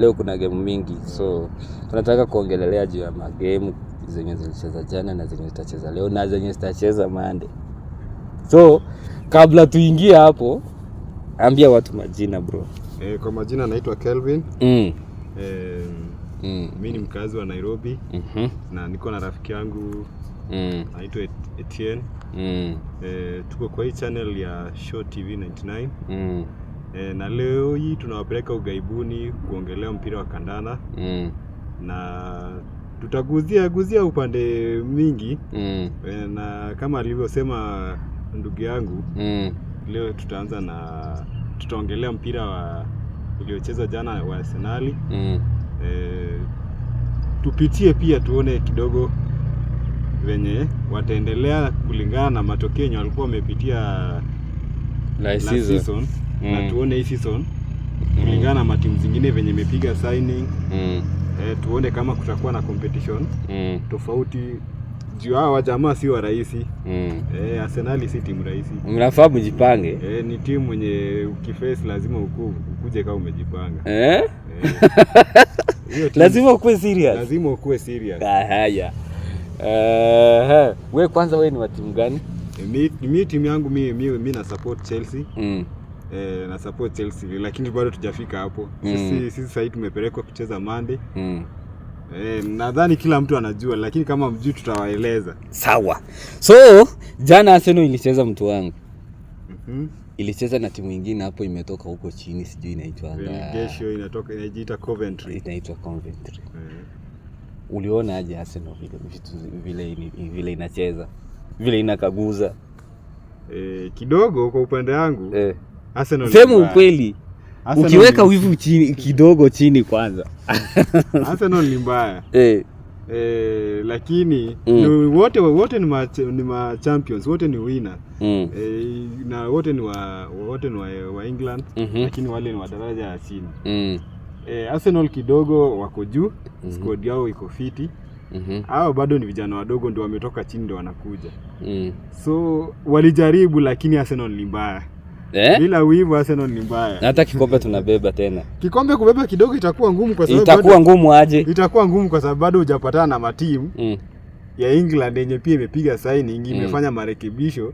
Leo kuna game mingi, so tunataka kuongelelea juu ya magame zenye zilicheza jana na zenye zitacheza leo na zenye zitacheza Monday. So kabla tuingie hapo, ambia watu majina bro. Kwa majina naitwa Kelvin. Mimi ni mkazi wa Nairobi. Na niko na rafiki yangu anaitwa Etienne. Tuko kwa hii channel ya Show TV 99. Na leo hii tunawapeleka ugaibuni kuongelea mpira wa kandanda. Na tutaguzia upande mingi. Na kama alivyosema ndugu yangu, leo tutaongelea mpira uliocheza jana wa Arsenal. Tupitie pia tuone kidogo venye wataendelea kulingana na matokeo yenye walikuwa wamepitia la season. Na tuone hii season kulingana na matimu zingine venye imepiga signing. Tuone kama kutakuwa na competition tofauti. Juu hawa jamaa si wa rahisi. Arsenal si timu rahisi. Mnafaa mjipange. Ni timu mwenye ukiface lazima ukuje kama umejipanga. Lazima ukue serious. Lazima ukue serious. Haya. Wewe kwanza ni wa timu gani? Mimi timu yangu mimi na support Chelsea. Na support Chelsea lakini bado tujafika hapo. Sisi sasa tumepelekwa kucheza Monday. Nadhani kila mtu anajua lakini kama mjui tutawaeleza. Sawa. So jana Arsenal ilicheza mtu wangu. Ilicheza na timu nyingine hapo imetoka huko chini sijui inaitwa inajiita Coventry. Inaitwa Coventry. Uliona aje Arsenal vile inacheza? Vile inakaguza? Kidogo kwa upande wangu. Arsenal. Sema ukweli. Ukiweka wivu chini kidogo chini kwanza. Arsenal ni mbaya. Lakini wote ni ma champions, wote ni winner. Na wote ni wa England, lakini wale ni wa daraja ya chini. Arsenal kidogo wako juu, squad yao iko fiti. Hao bado ni vijana wadogo ndio wametoka chini ndio wanakuja. So walijaribu lakini Arsenal ni mbaya. Bila wivu Arsenal ni mbaya. Hata kikombe tunabeba tena. Kikombe kubeba kidogo itakuwa ngumu kwa sababu itakuwa ngumu aje? Itakuwa ngumu kwa sababu bado hujapatana na matimu ya England yenye pia imepiga signing, imefanya marekebisho.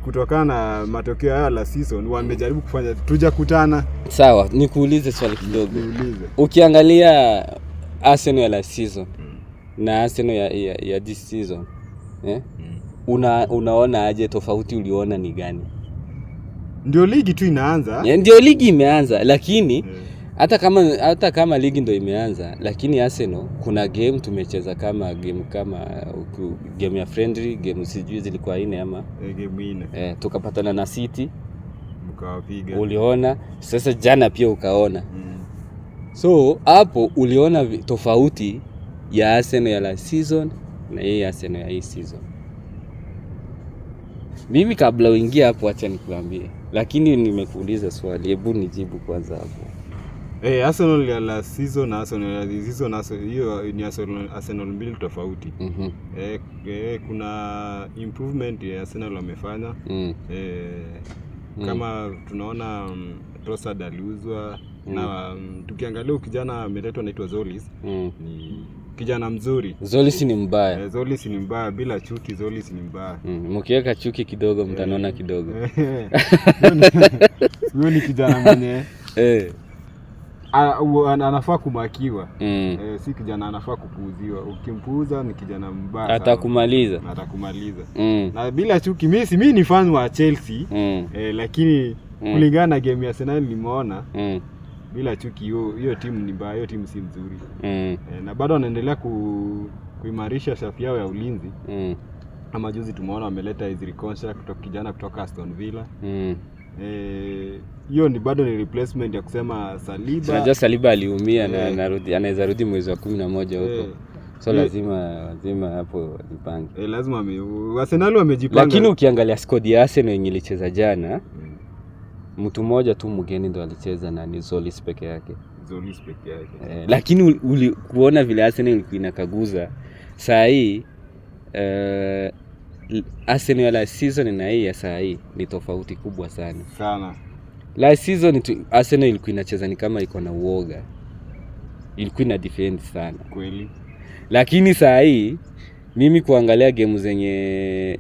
Kutokana na matokeo haya la season wamejaribu kufanya tujakutana. Sawa, nikuulize swali kidogo. Ukiangalia Arsenal ya la season na Arsenal ya this season, unaona aje? Tofauti uliona ni gani? Ndio ligi tu inaanza. Ndio ligi imeanza lakini hata kama ligi ndio imeanza lakini Arsenal kuna game tumecheza kama game ya friendly, game sijui zilikuwa 4 ama game 4. Tukapatana na City mkawapiga. Uliona? Sasa jana pia ukaona. So hapo uliona tofauti ya Arsenal ya la season na hii Arsenal ya hii season. Mimi kabla uingie hapo acha nikuambie. Lakini nimekuuliza swali, hebu nijibu kwanza hapo. Arsenal ya la season na Arsenal ya this season hiyo ni Arsenal mbili tofauti. Kuna improvement ya Arsenal wamefanya. Kama tunaona Trossard aliuzwa na tukiangalia kijana ameletwa anaitwa Zolis. Ni kijana mzuri. Zolis ni mbaya. Zolis ni mbaya bila chuki, Zolis ni mbaya. Mkiweka chuki kidogo mtanona kidogo. Huyo ni kijana mwenye anafaa kumakiwa. Si kijana anafaa kupuuziwa. Ukimpuuza ni kijana mbaya. Atakumaliza. Na bila chuki mimi ni fan wa Chelsea. Lakini kulingana na game ya Arsenal nimeona bila chuki hiyo timu ni mbaya, hiyo timu si nzuri. Na bado wanaendelea kuimarisha safu yao ya ulinzi. Kama juzi tumeona wameleta Ezri Konsa kijana kutoka Aston Villa. Hiyo ni bado ni replacement ya kusema Saliba. Tunajua Saliba aliumia na anaweza rudi mwezi wa 11 huko. So lazima hapo jipange. Lazima Arsenal wamejipanga. Lakini ukiangalia squad ya Arsenal yenye ilicheza jana, mtu mmoja tu mgeni ndo alicheza na ni Zolis peke yake. Lakini kuona vile Arsenal ilikuwa inakaguza saa hii Arsenal ya la season na hii ya saa hii ni tofauti kubwa sana. Sana. Last season Arsenal ilikuwa inacheza ni kama iko na uoga. ilikuwa ina defend sana kweli. Lakini saa hii mimi kuangalia game zenye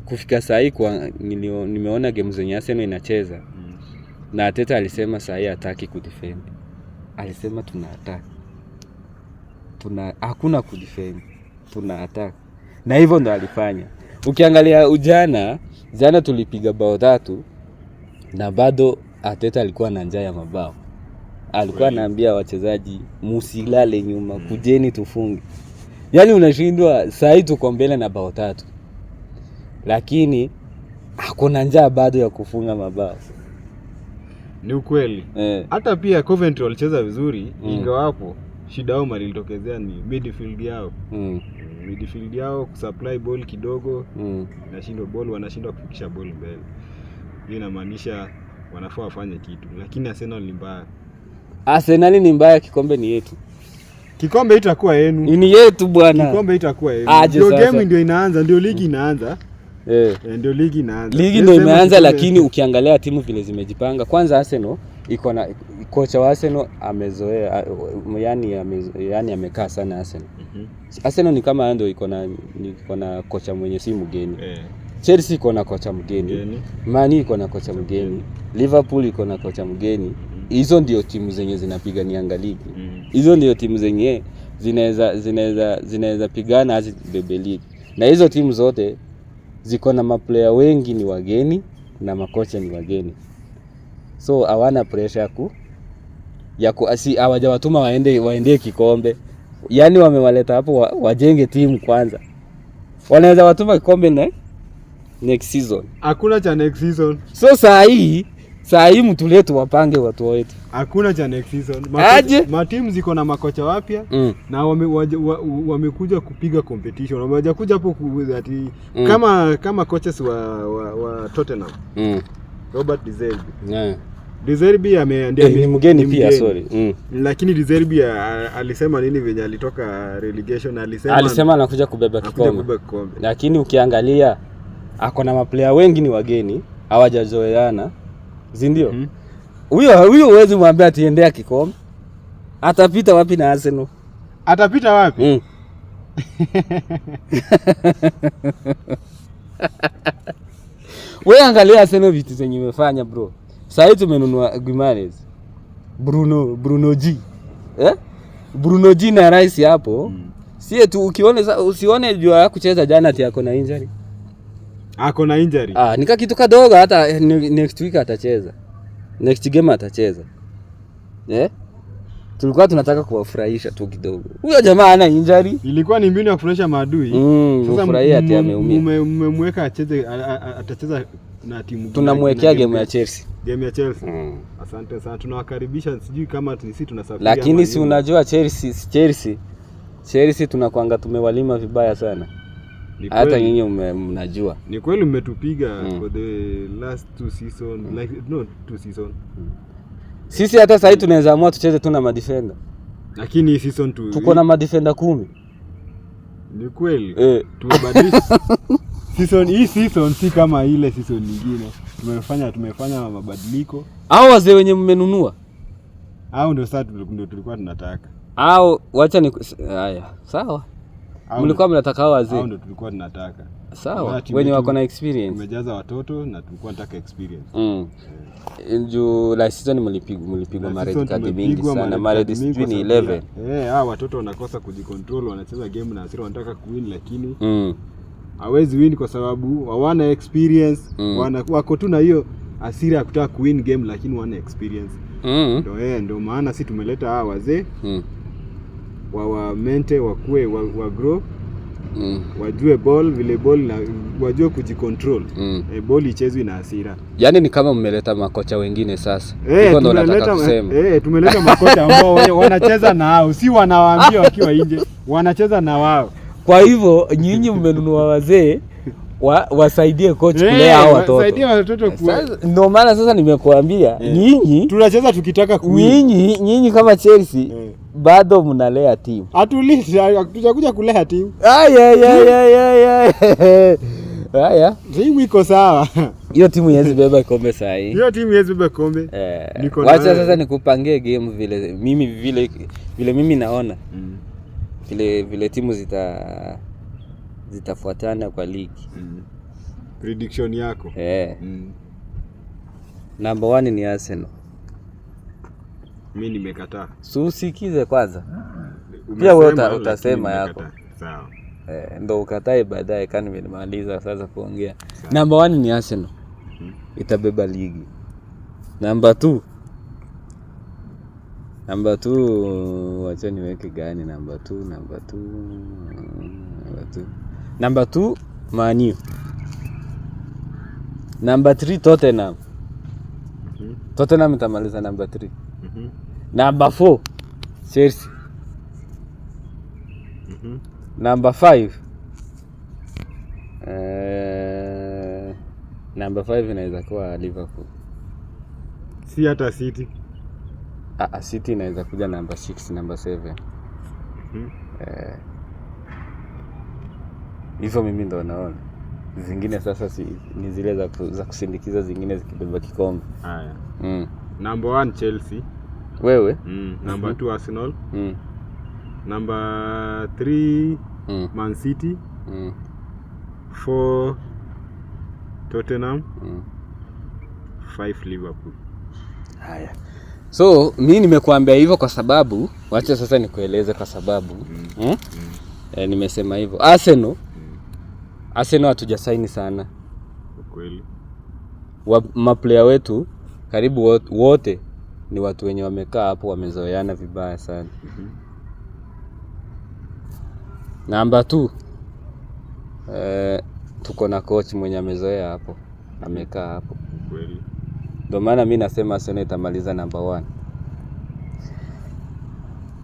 kufika saa hii nimeona game zenye Arsenal inacheza na Arteta alisema saa hii hataki kudefend. Alisema tuna attack. Hakuna kudefend. Tuna attack. Na hivyo ndo alifanya. Ukiangalia jana tulipiga bao 3 na bado Arteta alikuwa na njaa ya mabao. Alikuwa anaambia wachezaji musilale nyuma, kujeni tufunge. Yaani unashindwa saa hii tuko mbele na bao 3. Lakini hakuna njaa bado ya kufunga mabao. Ni ukweli. Hata pia Coventry walicheza vizuri, ingawapo shida yao malitokezea ni midfield yao. Midfield yao kusupply ball kidogo, nashindwa ball, wanashindwa kufikisha ball mbele. Hiyo inamaanisha wanafaa wafanye kitu, lakini Arsenal ni mbaya. Arsenal ni mbaya, kikombe ni yetu. Kikombe itakuwa yenu. Ni yetu bwana. Kikombe itakuwa yenu. Ndio game ndio inaanza, ndio ligi inaanza. Ndio ligi inaanza. Ligi ndio imeanza, lakini ukiangalia timu vile zimejipanga, kwanza Arsenal iko na kocha wa Arsenal amezoea, yani amekaa sana Arsenal. Arsenal ni kama ndio iko na kocha mwenye si mgeni. Chelsea iko na kocha mgeni. Man U iko na kocha mgeni. Liverpool iko na kocha mgeni. Hizo ndio timu zenye zinapigania ligi. Hizo ndio timu zenye zinaweza pigana hadi bebe league. Na hizo timu zote ziko na maplayer wengi ni wageni na makocha ni wageni. So hawana pressure hawajawatuma waende kikombe. Yaani wamewaleta hapo wajenge timu kwanza. Wanaweza watuma kikombe next season. Hakuna cha next season. So saa hii mtu letu wapange watu wetu. Hakuna cha next season. Matimu ziko na makocha wapya na wamekuja kupiga competition. Wamekuja hapo ati kama coaches wa Tottenham. Robert De Zerbi. De Zerbi ni mgeni pia, sorry. Lakini De Zerbi alisema nini venye alitoka relegation? Alisema anakuja kubeba kikombe. Lakini ukiangalia ako na maplayer wengi ni wageni, hawajazoeana. Zindio? Huyo huwezi mwambia atiendea kikombe. Atapita wapi na Arsenal? Atapita wapi? Wewe angalia Arsenal vitu zenye imefanya bro. Sasa hivi tumenunua Guimaraes. Bruno G. Bruno G na Rice hapo. Sie tu usione jua ya kucheza jana ati ako na injury. Ako na injury. Nika kitu kadogo, hata next week atacheza. Next game atacheza. Tulikuwa tunataka kuwafurahisha tu kidogo. Huyo jamaa ana injury. Ilikuwa ni mbinu ya kufurahisha maadui. Sasa furahia ati ameumia. Mmemweka acheze, atacheza na timu. Tunamwekea game ya Chelsea. Game ya Chelsea. Asante sana. Tunawakaribisha, sijui kama sisi tunasafiri. Lakini si unajua Chelsea tunakuanga tumewalima vibaya sana. Hata nyinyi mnajua. Ni kweli mmetupiga for the last 2 seasons, like no 2 seasons. Sisi hata sasa tunaweza amua tucheze tu na madefender. Lakini hii season tuko na madefender 10. Ni kweli. Tumebadilisha. Hii season si kama ile season nyingine. Tumefanya mabadiliko. Hao wazee wenye mmenunua. Hao ndio sasa tulikuwa tunataka. Wacha ni haya. Sawa. Mlikuwa mnataka hao wazee. Hao ndio tulikuwa tunataka. Sawa. Wenye wako na experience. Tumejaza watoto na tulikuwa tunataka experience. La season mlipigwa red card mingi sana. Red 11. Watoto wanakosa kujicontrol, wanacheza game na hasira, wanataka kuwin lakini hawezi win kwa sababu hawana experience. Wako tu na hiyo hasira ya kutaka kuwin game lakini wana experience. Ndio maana sisi tumeleta hawa wazee. Mente wakue wa grow. Wajue ball vile ball na wajue kujicontrol. Ball ichezwe na hasira. Yaani ni kama mmeleta makocha wengine sasa. Hivyo ndo nataka kusema. Tumeleta makocha ambao wanacheza na hao, si wanawaambia wakiwa nje, wanacheza na wao. Kwa hivyo nyinyi mmenunua wazee wasaidie coach kulea hao watoto. Wasaidie watoto ndio maana sasa nimekuambia nyinyi tunacheza tukitaka kuwin. Nyinyi kama Chelsea bado mnalea timu. Tutakuja kulea timu. Haya. Timu iko sawa. Hiyo timu haiwezi beba kombe saa hii. Hiyo timu haiwezi beba kombe. Wacha sasa nikupangie game vile mimi naona. Vile timu zitafuatana kwa ligi. Prediction yako? Number 1 ni Arsenal. Mimi nimekataa. Usikize kwanza. Pia wewe utasema yako. Sawa. Ndo ukatae baadaye kani nimemaliza sasa kuongea. Number 1 ni Arsenal. Itabeba ligi. Number 2. Wacha niweke gani number 2. Number 2 Man U. Number 3 Tottenham. Tottenham itamaliza number 3. Number 4 Chelsea. Number 5 inaweza kuwa Liverpool. Si hata City. City inaweza kuja number 6, number 7. Hivyo mimi ndo naona. Zingine sasa ni zile za kusindikiza, zingine zikibeba kikombe. Haya. Number 1 Chelsea. Wewe? Number 2 Arsenal. Number 3 Man City. 4 Tottenham. 5 Liverpool. Haya. So mimi nimekuambia hivyo kwa sababu, wacha sasa nikueleze kwa sababu. Nimesema hivyo. Arsenal hatujasaini sana. Kweli. Maplayer wetu karibu wote ni watu wenye wamekaa hapo wamezoeana vibaya sana. Number 2 tuko na coach mwenye amezoea hapo, amekaa hapo. Kweli. Ndio maana mimi nasema Arsenal itamaliza number 1.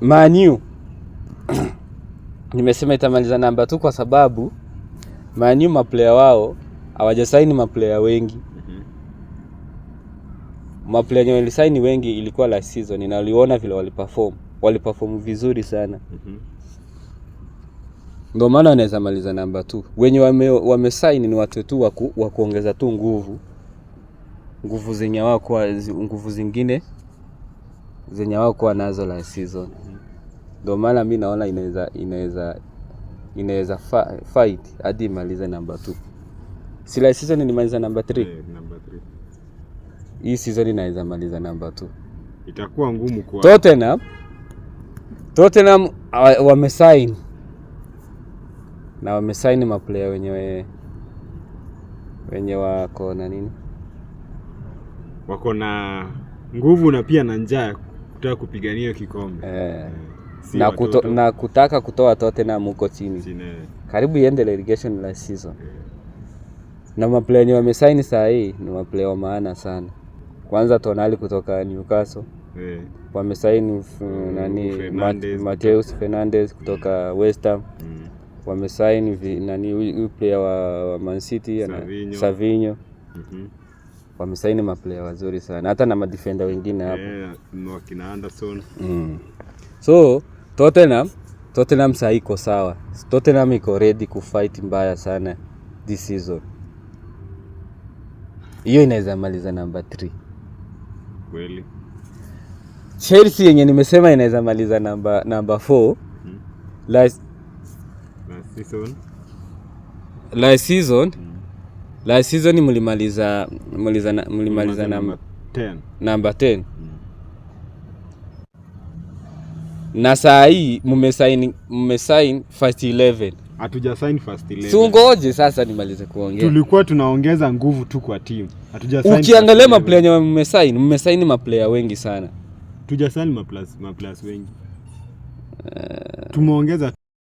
Man U nimesema itamaliza number 2 kwa sababu Man U maplayer wao hawajasaini maplayer wengi. Maplayer wenye walisaini wengi ilikuwa last season na waliona vile waliperform vizuri sana. Ndio maana wanaweza maliza number 2. Wenye wamesaini ni watu tu wa kuongeza tu nguvu zenye wao kwa nguvu zingine zenye wao kwa nazo last season. Ndio maana mimi naona inaweza fight hadi maliza number 2. Si last season nilimaliza number 3. Number 3. Hii season inaweza maliza number 2. Itakuwa ngumu kwa Tottenham wamesign na wamesign maplayer wenye wako na nini, wako na nguvu na pia na njaa kutaka kupigania kikombe. Na kutaka kutoa Tottenham huko chini. Karibu iende relegation last season. Na maplayer wenye wamesign saa hii ni maplayer wa maana sana. Kwanza Tonali kutoka Newcastle. Wamesign Mateus Fernandes kutoka West Ham. Wamesign huyu player wa Man City Savinho. Wamesign maplayer wazuri sana. Hata na madefender wengine hapo. Wakina Anderson. So Tottenham saa iko sawa. Tottenham iko ready kufight mbaya sana this season. Hiyo inaweza maliza number 3. Kweli. Chelsea yenye nimesema inaweza maliza number 4. Last season mlimaliza number 10. Na saa hii mmesign first 11. Hatuja sign first 11. Sungoje sasa nimalize kuongea. Tulikuwa tunaongeza nguvu tu kwa team. Hatuja sign. Ukiangalia maplayer mmesign maplayer wengi sana. Hatuja sign maplays wengi. Tumeongeza